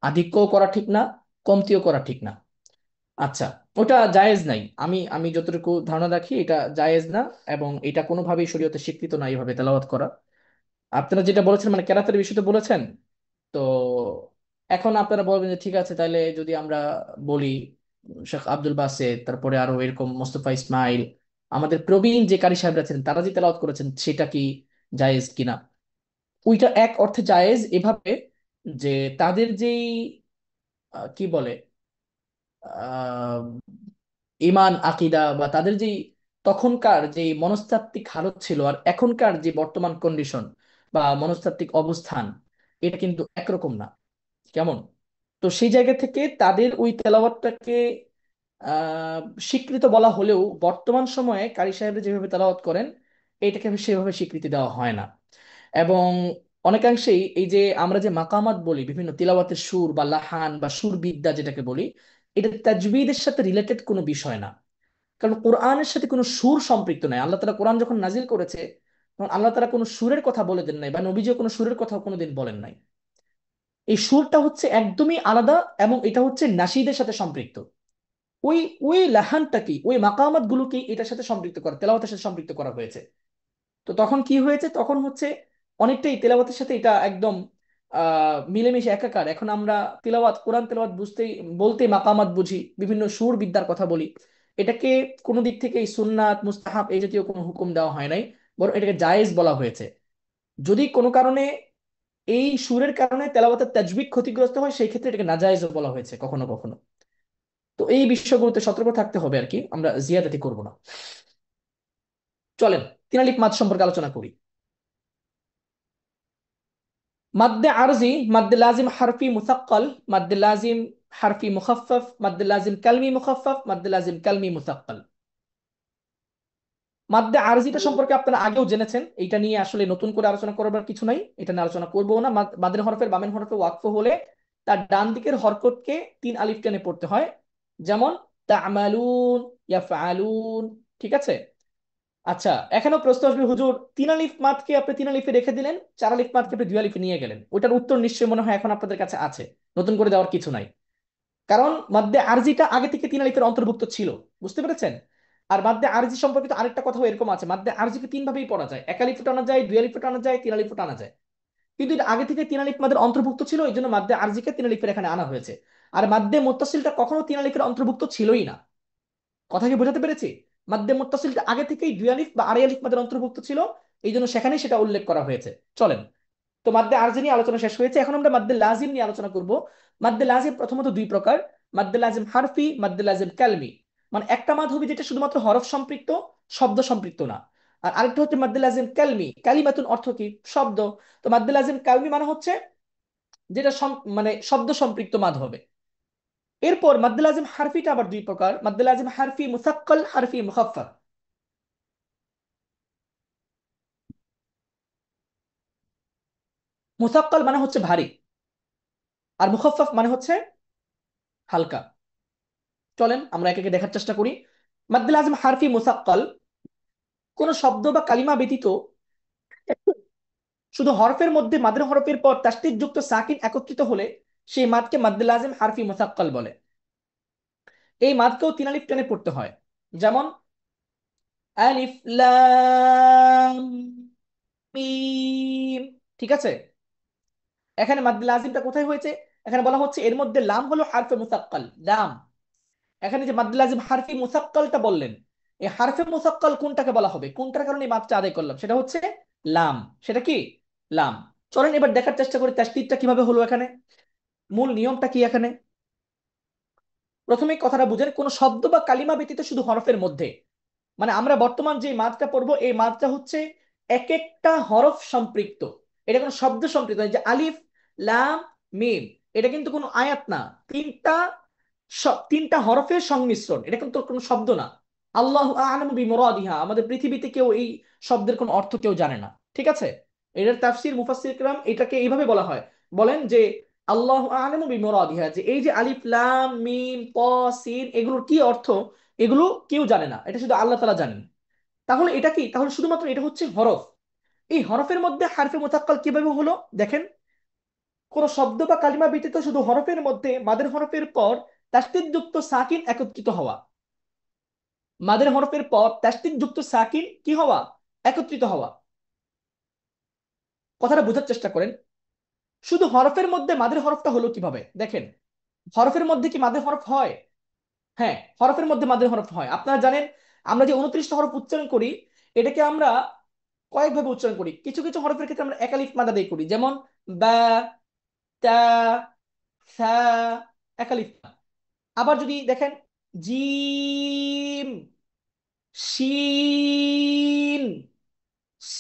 আধিক্যও করা ঠিক না, কমতিও করা ঠিক না। আচ্ছা, ওটা জায়েজ নাই। আমি আমি যতটুকু ধারণা রাখি এটা জায়েজ না, এবং এটা কোনোভাবেই শরীয়তে স্বীকৃত না এইভাবে তেলাওয়াত করা। আপনারা যেটা বলেছেন মানে কেরাতের বিষয়টা বলেছেন, তো এখন আপনারা বলবেন যে ঠিক আছে, তাহলে যদি আমরা বলি শেখ আব্দুল বাসেত, তারপরে আরো এরকম মোস্তফা ইসমাইল, আমাদের প্রবীণ যে কারি সাহেবরা ছিলেন তারা যে তেলাওয়াত করেছেন সেটা কি জায়েজ কিনা? ওইটা এক অর্থে জায়েজ এভাবে যে তাদের যেই কি বলে আহ ইমান আকিদা বা তাদের যেই তখনকার যে মনস্তাত্ত্বিক হালত ছিল আর এখনকার যে বর্তমান কন্ডিশন বা মনস্তাত্ত্বিক অবস্থান, এটা কিন্তু একরকম না। কেমন? তো সেই জায়গা থেকে তাদের ওই তেলাওয়াতটাকে আহ স্বীকৃত বলা হলেও বর্তমান সময়ে কারি সাহেবরা যেভাবে তেলাওয়াত করেন এটাকে সেভাবে স্বীকৃতি দেওয়া হয় না। এবং অনেকাংশেই এই যে আমরা যে মাকামাত বলি, বিভিন্ন তিলাওয়াতের সুর বা লাহান বা সুর বিদ্যা যেটাকে বলি, এটা তাজবিদের সাথে রিলেটেড কোনো বিষয় না। কারণ কোরআনের সাথে কোনো সুর সম্পৃক্ত নাই। আল্লাহ তাআলা কোরআন যখন নাজিল করেছে তখন আল্লাহ তাআলা কোনো সুরের কথা বলে দেন নাই, বা নবীজিও কোনো সুরের কথা কোনোদিন বলেন নাই। এই সুরটা হচ্ছে একদমই আলাদা, এবং এটা হচ্ছে নাশিদের সাথে সম্পৃক্ত। ওই ওই লাহানটাকে, ওই মাকামাত গুলোকে এটার সাথে সম্পৃক্ত করা, তেলাওয়াতের সাথে সম্পৃক্ত করা হয়েছে। তো তখন কি হয়েছে, তখন হচ্ছে অনেকটাই তেলাওয়াতের সাথে এটা একদম মিলেমিশে একাকার। এখন আমরা তেলাওয়াত, কোরআন তেলাওয়াত বুঝতেই বলতে মাকামাত বুঝি, বিভিন্ন সুর বিদ্যার কথা বলি। এটাকে কোনো দিক থেকে এই সুন্নাত মুস্তাহাব এই জাতীয় কোনো হুকুম দেওয়া হয় নাই, বরং এটাকে জায়েজ বলা হয়েছে। যদি কোনো কারণে এই সুরের কারণে তেলাওয়াতের তাজবিদ ক্ষতিগ্রস্ত হয়, সেই ক্ষেত্রে এটাকে নাজায়েজও বলা হয়েছে কখনো কখনো। তো এই বিষয়গুলোতে সতর্ক থাকতে হবে আর কি, আমরা জিয়াদাতি করব না। চলেন তিন আলিফ মাদ সম্পর্কে আলোচনা করি। মাদ্দে আরজি, মাদ্দে লাজিম হারফি মুসাক্কাল, মাদ্দে লাজিম হারফি মুখাফফাফ, মাদ্দে লাজিম কালমি মুখাফফাফ, মাদ্দে লাজিম কালমি মুসাক্কাল। মাদ্দে আরজিটা সম্পর্কে আপনারা আগেও জেনেছেন, এটা নিয়ে আসলে নতুন করে আলোচনা করবার কিছু নাই, এটা নিয়ে আলোচনা করবো না। মাদের হরফের বামের হরফে ওয়াকফ হলে তার ডান দিকের হরকতকে তিন আলিফ টেনে পড়তে হয়। যেমন তা'মালুন, ইয়াফআলুন। ঠিক আছে? আচ্ছা, এখানেও প্রশ্ন আসবে, হুজুর তিন আলিফ মাদকে আপনি তিন আলিফে রেখে দিলেন, চার আলিফ মাদকে আপনি দুই আলিফে নিয়ে গেলেন। ওটার উত্তর নিশ্চয়ই মনে হয় এখন আপনাদের কাছে আছে, নতুন করে দেওয়ার কিছু নাই। কারণ মাদ্দে আরজিটা আগে থেকে তিন আলিফের অন্তর্ভুক্ত ছিল। বুঝতে পেরেছেন? আর মাদ্দে আরজি সম্পর্কিত আরেকটা কথাও এরকম আছে, মাদ্দে আরজিকে তিন ভাবেই পড়া যায়, এক আলিফে টানা যায়, দুই আলিফে টানা যায়, তিন আলিফে টানা যায়। কিন্তু এটা আগে থেকে তিন আলিফ মাদের অন্তর্ভুক্ত ছিল, এই জন্য মাদ্দে আরজিকে তিন আলিফের এখানে আনা হয়েছে। আর মাদ্দে মুত্তাসিলটা কখনো তিন আলিফের অন্তর্ভুক্ত ছিলই না। কথা কি বোঝাতে পেরেছি? মাদ্দে মুত্তাসিলটা আগে থেকেই দুই আলিফ বা আড়াই আলিফ মাদের অন্তর্ভুক্ত ছিল, এই জন্য সেখানেই সেটা উল্লেখ করা হয়েছে। চলেন, তো মাদ্দে আরজি নিয়ে আলোচনা শেষ হয়েছে, এখন আমরা মাদ্দে লাজিম নিয়ে আলোচনা করব। মাদ্দে লাজিম প্রথমত দুই প্রকার, মাদ্দে লাজিম হারফি, মাদ্দে লাজিম কালমি। মানে একটা মাদ হবে যেটা শুধুমাত্র হরফ সম্পৃক্ত, শব্দ সম্পৃক্ত না। আর আরেকটা হচ্ছে মাদ্দে লাজিম কালমি, কালিমাতুন অর্থ কি? শব্দ। তো মাদ্দে লাজিম কালমি মানে হচ্ছে যেটা মানে শব্দ সম্পৃক্ত মাদ হবে। এরপর মাদ্দে লাজিম হারফিটা আবার দুই প্রকার, মাদ্দে লাজিম হারফি মুসাক্কাল, হারফি মুখাফফাফ। মুসাক্কাল মানে হচ্ছে ভারী, আর মুখাফফাফ মানে হচ্ছে হালকা। চলেন আমরা একে একে দেখার চেষ্টা করি। মাদ্দে লাজিম হারফি মুসাক্কাল, কোন শব্দ বা কালিমা ব্যতীত শুধু হরফের মধ্যে মাদের হরফের পর তাসদীদ যুক্ত সাকিন একত্রিত হলে সেই মাদকে মাদ্দে লাজিম হারফি মুসাক্কাল বলে। এই মাদকেও তিন আলিফ টেনে পড়তে হয়। যেমন আলিফ লাম মিম। ঠিক আছে? এখানে মাদ্দে লাজিমটা কোথায় হয়েছে? এখানে বলা হচ্ছে এর মধ্যে লাম হলো হারফে মুসাক্কাল, লাম। এখানে যে মাদ্দে লাজিম হারফি মুসাক্কালটা বললেন, এই হারফে মুসাক্কাল কোনটাকে বলা হবে, কোনটার কারণে এই মাদটা আদায় করলাম, সেটা হচ্ছে লাম। সেটা কি? লাম। চলেন এবার দেখার চেষ্টা করি তাসদীদটা কিভাবে হলো এখানে, মূল নিয়মটা কি এখানে। প্রথমে কথাটা বুঝেন, কোন শব্দ বা কালিমা ব্যতীত শুধু হরফের মধ্যে, মানে আমরা বর্তমান যে মাদটা পড়বো এই মাদটা হচ্ছে এক একটা হরফ সম্পৃক্ত। এটা কোনো শব্দ সম্পৃক্ত নয়, যে আলিফ লাম মিম, এটা কিন্তু কোনো আয়াত না। তিনটা তিনটা হরফের সংমিশ্রণ, এটা কিন্তু কোনো শব্দ না। আল্লাহ আ'লামু বিমুরাদিহা, আমাদের পৃথিবীতে কেউ এই শব্দের কোনো অর্থ কেউ জানে না। ঠিক আছে? এটার তাফসীর মুফাসসির কিরাম এটাকে এইভাবে বলা হয়, বলেন যে আল্লাহু আ'লামু বিমুরাদিহা, যে এই যে আলিফ লাম মিম ত সিন এগুলোর কি অর্থ, এগুলো কেউ জানে না, এটা শুধু আল্লাহ তাআলা জানেন। তাহলে এটা কি, তাহলে শুধুমাত্র এটা হচ্ছে হরফ। এই হরফের মধ্যে হারফে মুতাক্কাল কিভাবে হলো দেখেন। কোন শব্দ বা কালিমা ব্যতীত শুধু হরফের মধ্যে মাদের হরফের পর তাসদীদ যুক্ত সাকিন একত্রিত হওয়া। মাদের হরফের পর তাসদীদ যুক্ত সাকিন কি হওয়া? একত্রিত হওয়া। কথাটা বোঝার চেষ্টা করেন। শুধু হরফের মধ্যে মাদের হরফটা হলো কিভাবে দেখেন। হরফের মধ্যে কি মাদের হরফ হয়? হ্যাঁ, হরফের মধ্যে মাদের হরফ হয়। আপনারা জানেন আমরা যে 29টা হরফ উচ্চারণ করি, এটাকে আমরা কয়েকভাবে উচ্চারণ করি। কিছু কিছু হরফের ক্ষেত্রে আমরা একালিফ মাদ আদায় করি, যেমন বা, তা, সা, একালিফ মাদ। আবার যদি দেখেন জিম, শিন,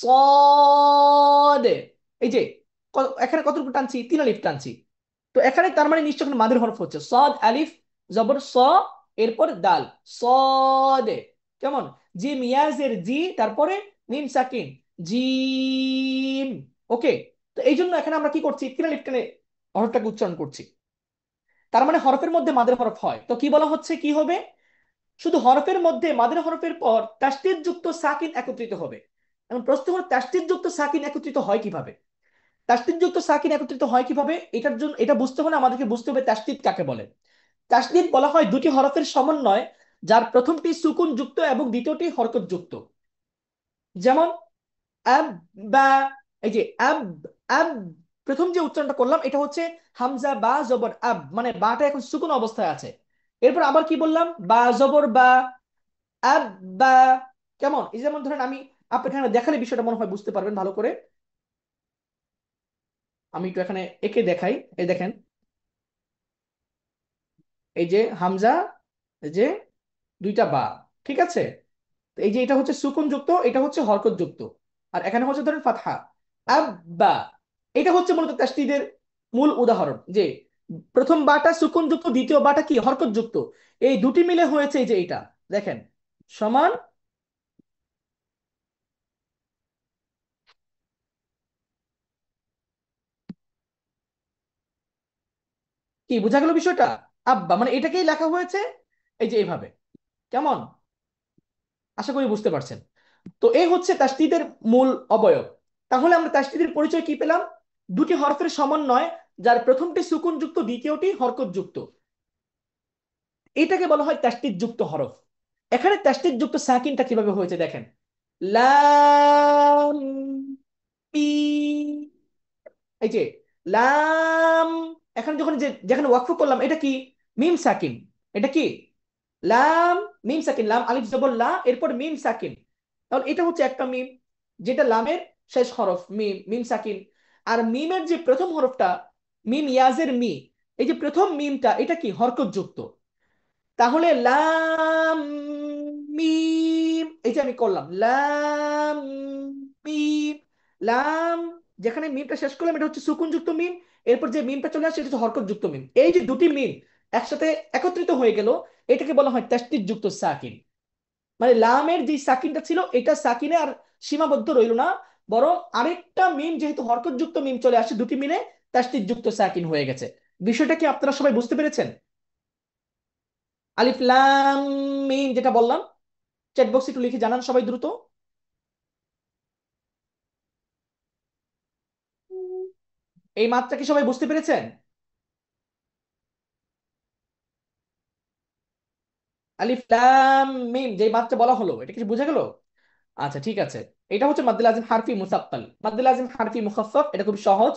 সদ, এই যে এখানে কতটুকু টানছি, 3 আলিফ টানছি। তো এখানে তার মানে নিশ্চয় এখানে মাদের হরফ হচ্ছে সদ আলিফ জবর স, এরপর দাল সদে। কেমন? জিম ইয়াজের জি, তারপরে মিম সাকিন জিম। ওকে। তো এই জন্য এখানে আমরা কি করছি, 3 আলিফ টেনে হরফটাকে উচ্চারণ করছি। তার মানে হরফের মধ্যে মাদের হরফ হয়, তো কি বলা হচ্ছে, কি হবে, শুধু হরফের মধ্যে মাদের হরফের পর তাসদীদ যুক্ত সাকিন একত্রিত হবে। এখন প্রশ্ন হলো তাসদীদ যুক্ত সাকিন একত্রিত হয় কিভাবে? তাসদীদ যুক্ত সাকিন একত্রিত হয় কিভাবে, এটার জন্য এটা বুঝতে হলে আমাদেরকে বুঝতে হবে তাসদীদ কাকে বলে। তাসদীদ বলা হয় দুটি হরফের সমন্বয়, যার প্রথমটি সুকুন যুক্ত এবং দ্বিতীয়টি হরকত যুক্ত। যেমন আব বা, এই যে আব, আব, প্রথম যে উচ্চারণটা করলাম এটা হচ্ছে হামজা বা জবর আব, মানে বাটা এখন সুকুন অবস্থায় আছে। এরপর আবার কি বললাম, বা জবর বা, আব বা। কেমন? এই যেমন ধরেন আমি আপনাকে এখানে দেখালে বিষয়টা মনে হয় বুঝতে পারবেন ভালো করে। আমি একটু এখানে একে দেখাই, এই দেখেন, এই যে হামজা, এই যে দুইটা বা, ঠিক আছে। তো এই যে এটা হচ্ছে সুকুন যুক্ত, এটা হচ্ছে হরকত যুক্ত, আর এখানে হচ্ছে ধরেন ফাতহা, আব্বা। এটা হচ্ছে মূলত তাসদীদের মূল উদাহরণ, যে প্রথম বাটা সুকুন যুক্ত, দ্বিতীয় বাটা কি হরকত যুক্ত। এই দুটি মিলে হয়েছে এই যে এটা, দেখেন, সমান। কি বোঝা গেল বিষয়টা? আব্বা মানে এটাকেই লেখা হয়েছে এই যে এইভাবে। কেমন? আশা করি বুঝতে পারছেন। তো এই হচ্ছে তাসদীদের মূল অবয়ব। তাহলে আমরা তাসদীদের পরিচয় কি পেলাম, দুটি হরফের সমন্বয়, যার প্রথমটি সুকুন যুক্ত, দ্বিতীয়টি হরকত যুক্ত, এটাকে বলা হয় তাসদীদ যুক্ত হরফ। এখানে তাসদীদ যুক্ত সাকিনটা কিভাবে হয়েছে দেখেন, লাম মিম, এই যে লাম, এখানে যখন যে যেখানে ওয়াকফ করলাম এটা কি, মিম সাকিন, এটা কি লাম, মিম সাকিন, লাম আলিফ জবর লা, এরপর মিম সাকিন। তাহলে এটা হচ্ছে একটা মিম, যেটা লামের শেষ হরফ মিম, মিম সাকিন। আর মিমের যে প্রথম হরফটা, মিম ইয়াজের মি, এই যে প্রথম মিমটা এটা কি হরকত যুক্ত। তাহলে লাম মিম, এই যে আমি করলাম লাম মিম, লাম, যেখানে মিমটা শেষ করলাম এটা হচ্ছে সুকুন যুক্ত মিম, এরপর যে মিমটা চলে আসে এটা হচ্ছে হরকত যুক্ত মিম। এই যে দুটি মিম একসাথে একত্রিত হয়ে গেল, এটাকে বলা হয় তাসদীদ যুক্ত সাকিন। মানে লামের যে সাকিনটা ছিল এটা সাকিনে আর সীমাবদ্ধ রইল না, বরং আরেকটা মিম যেহেতু হরকত যুক্ত মিম চলে আসে, দুটি মিলে তাসদীদ যুক্ত সাকিন হয়ে গেছে। বিষয়টা কি আপনারা সবাই বুঝতে পেরেছেন? আলিফ লাম মিম যেটা বললাম, চ্যাট বক্সে একটু লিখে জানান সবাই দ্রুত। এই মাত্রা কি সবাই বুঝতে পেরেছেন? আলিফ লাম মিম যে মাত্রা বলা হলো এটা কিছু বোঝা গেল? আচ্ছা ঠিক আছে। এটা হচ্ছে মাদ্দুল আজিম হারফি মুসাক্কাল, মাদ্দুল আজিম হারফি মুখাফফাফ, এটা খুব সহজ।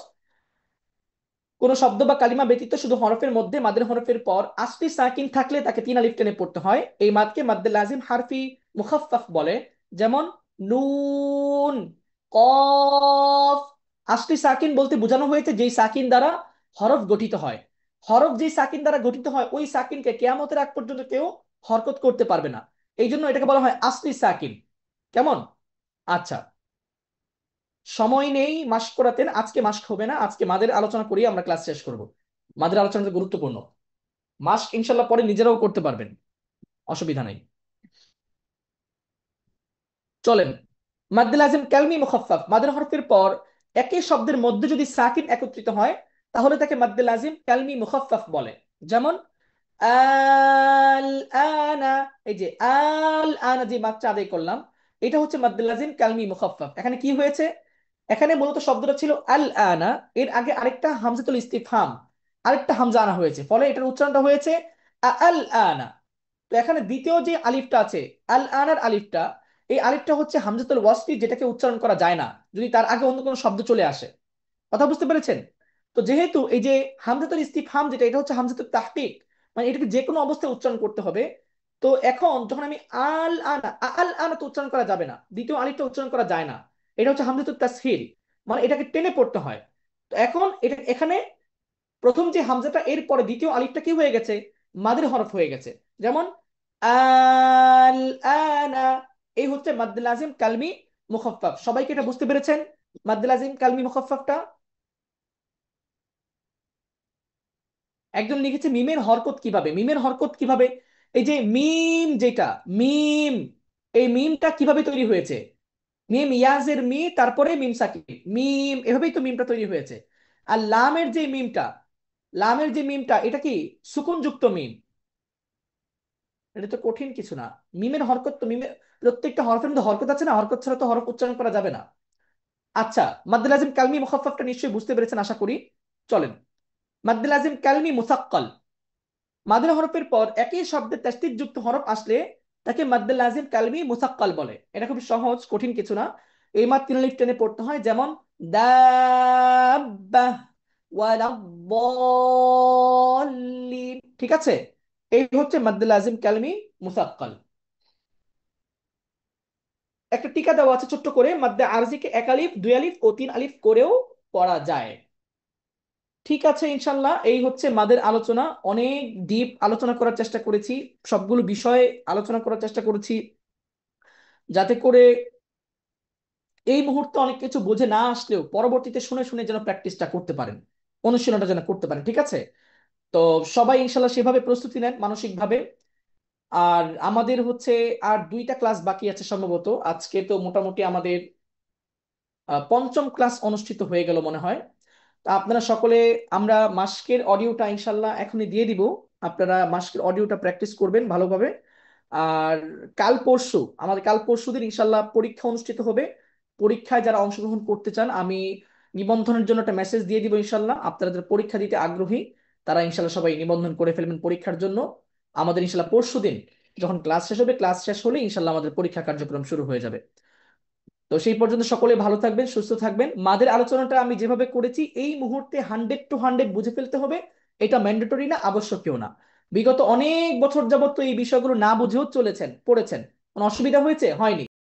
কোন শব্দ বা কালিমা ব্যতীত শুধু হরফের মধ্যে মাদের হরফের পর আসলি সাকিন থাকলে তাকে 3 আলিফ টেনে পড়তে হয়। এই মাদকে মাদ্দে লাজিম হারফি মুখাফফাফ বলে। যেমন নুন, কফ। আসলি সাকিন বলতে বোঝানো হয়েছে যেই সাকিন দ্বারা হরফ গঠিত হয়। হরফ যেই সাকিন দ্বারা গঠিত হয় ওই সাকিনকে কিয়ামতের আগ পর্যন্ত কেউ হরকত করতে পারবে না। এই জন্য এটাকে বলা হয় আসলি সাকিন। কেমন? আচ্ছা, সময় নেই মাস্ক করাতেন, আজকে মাস্ক হবে না, আজকে মাদের আলোচনা করিয়ে আমরা ক্লাস শেষ করব। মাদের আলোচনাটা গুরুত্বপূর্ণ। মাস্ক ইনশাল্লাহ পরে নিজেরাও করতে পারবেন, অসুবিধা নেই। চলেন, মাদ্দে লাজিম কালমি মুখাফফাফ, মাদের হরফের পর একই শব্দের মধ্যে যদি সাকিন একত্রিত হয় তাহলে তাকে মাদ্দে লাজিম কালমি মুখাফফাফ বলে। যেমন আল আনা, এই যে আল আনা যে মাত্রা আদায় করলাম এটা হচ্ছে মাদ্দে লাজিম কালমি মুখাফফাফ। এখানে কি হয়েছে, এখানে মূলত শব্দটা ছিল আল আনা, এর আগে আরেকটা হামজাতুল ইস্তিফহাম, আরেকটা হামজা আনা হয়েছে, ফলে এটার উচ্চারণটা হয়েছে আল আনা। তো এখানে দ্বিতীয় যে আলিফটা আছে, আল আনার আলিফটা, এই আলিফটা হচ্ছে হামজাতুল ওয়াসলি, যেটাকে উচ্চারণ করা যায় না যদি তার আগে অন্য কোনো শব্দ চলে আসে। কথা বুঝতে পেরেছেন? তো যেহেতু এই যে হামজাতুল ইস্তিফহাম যেটা, এটা হচ্ছে হামজাতুল তাহকিক, মানে এটাকে যে কোনো অবস্থায় উচ্চারণ করতে হবে। তো এখন যখন আমি আল আনা, আল আনা তো উচ্চারণ করা যাবে না, দ্বিতীয় আলিফটা উচ্চারণ করা যায় না, এটা হচ্ছে হামজাতুল তাসহিল, মানে এটাকে টেনে পড়তে হয়। তো এখন এটা এখানে প্রথম যে হামজাটা এর পরে দ্বিতীয় আলিফটা কি হয়ে গেছে, মাদের হরফ হয়ে গেছে। যেমন আল আনা, এই হচ্ছে মাদ্দে লাজিম কালমি মুখাফফাফ। সবাইকে এটা বুঝতে পেরেছেন, মাদ্দে লাজিম কালমি মুখাফফাফটা? একজন লিখেছে মিমের হরকত কিভাবে, মিমের হরকত কিভাবে। এই যে মিম যেটা, মিম, এই মিমটা কিভাবে তৈরি হয়েছে? মিম ইয়াজের মি, তারপরে মিম সাকিব, মিম, এভাবেই তো মিমটা তৈরি হয়েছে। আর লামের যে মিমটা, লামের যে মিমটা, এটা কি সুকুনযুক্ত মিম। এটা তো কঠিন কিছু না। মিমের হরকত তো মিমের প্রত্যেকটা হরফের মধ্যে হরকত আছে না, হরকত ছাড়া তো হরফ উচ্চারণ করা যাবে না। আচ্ছা, মাদ্দুল লাজিম কালমি মুখাফফাফটা নিশ্চয়ই বুঝতে পেরেছেন আশা করি। চলেন, মাদ্দুল লাজিম কালমি মুসাক্কাল, মাদের হরফের পর একই শব্দের তাসদীদ যুক্ত হরফ আসলে তাকে মাদ্দে লাজিম কালমি মুসাক্কাল বলে। এটা খুব সহজ, কঠিন কিছু না। এই মাত্র 3 আলিফ টেনে পড়তে হয়, যেমন দাব্বা, ওয়ালাদ-দাল্লিন, ঠিক আছে? এই হচ্ছে মাদ্দে লাজিম কালমি মুসাক্কাল। একটা টিকা দেওয়া আছে ছোট্ট করে, মাদ্দে আরজিকে 1 আলিফ 2 আলিফ ও 3 আলিফ করেও পড়া যায়। ঠিক আছে, ইনশাল্লাহ এই হচ্ছে মাদের আলোচনা। অনেক ডিপ আলোচনা করার চেষ্টা করেছি, সবগুলো বিষয়ে আলোচনা করার চেষ্টা করেছি, যাতে করে এই মুহূর্তে অনেক কিছু বুঝে না আসলেও পরবর্তীতে শুনে শুনে যেন প্র্যাকটিসটা করতে পারেন, অনুশীলনটা যেন করতে পারেন, ঠিক আছে? তো সবাই ইনশাল্লাহ সেভাবে প্রস্তুতি নেন মানসিকভাবে। আর আমাদের হচ্ছে আর 2টা ক্লাস বাকি আছে সম্ভবত। আজকে তো মোটামুটি আমাদের পঞ্চম ক্লাস অনুষ্ঠিত হয়ে গেল মনে হয়। তা আপনারা সকলে, আমরা মাস্কের অডিওটা ইনশাল্লাহ এখনই দিয়ে দিব, আপনারা মাস্কের অডিওটা প্র্যাকটিস করবেন ভালোভাবে। আর কাল পরশু দিন ইনশাল্লাহ পরীক্ষা অনুষ্ঠিত হবে। পরীক্ষায় যারা অংশগ্রহণ করতে চান, আমি নিবন্ধনের জন্য একটা মেসেজ দিয়ে দিব ইনশাল্লাহ। আপনারা যারা পরীক্ষা দিতে আগ্রহী, তারা ইনশাল্লাহ সবাই নিবন্ধন করে ফেলবেন পরীক্ষার জন্য। আমাদের ইনশাল্লাহ পরশু দিন যখন ক্লাস শেষ হবে, ক্লাস শেষ হলে ইনশাল্লাহ আমাদের পরীক্ষা কার্যক্রম শুরু হয়ে যাবে। তো সেই পর্যন্ত সকলে ভালো থাকবেন, সুস্থ থাকবেন। মাদের আলোচনাটা আমি যেভাবে করেছি এই মুহূর্তে 100 to 100 বুঝে ফেলতে হবে, এটা ম্যান্ডেটরি না, আবশ্যকীয় না। বিগত অনেক বছর যাবত তো এই বিষয়গুলো না বুঝেও চলেছেন, পড়েছেন, কোনো অসুবিধা হয়েছে? হয়নি।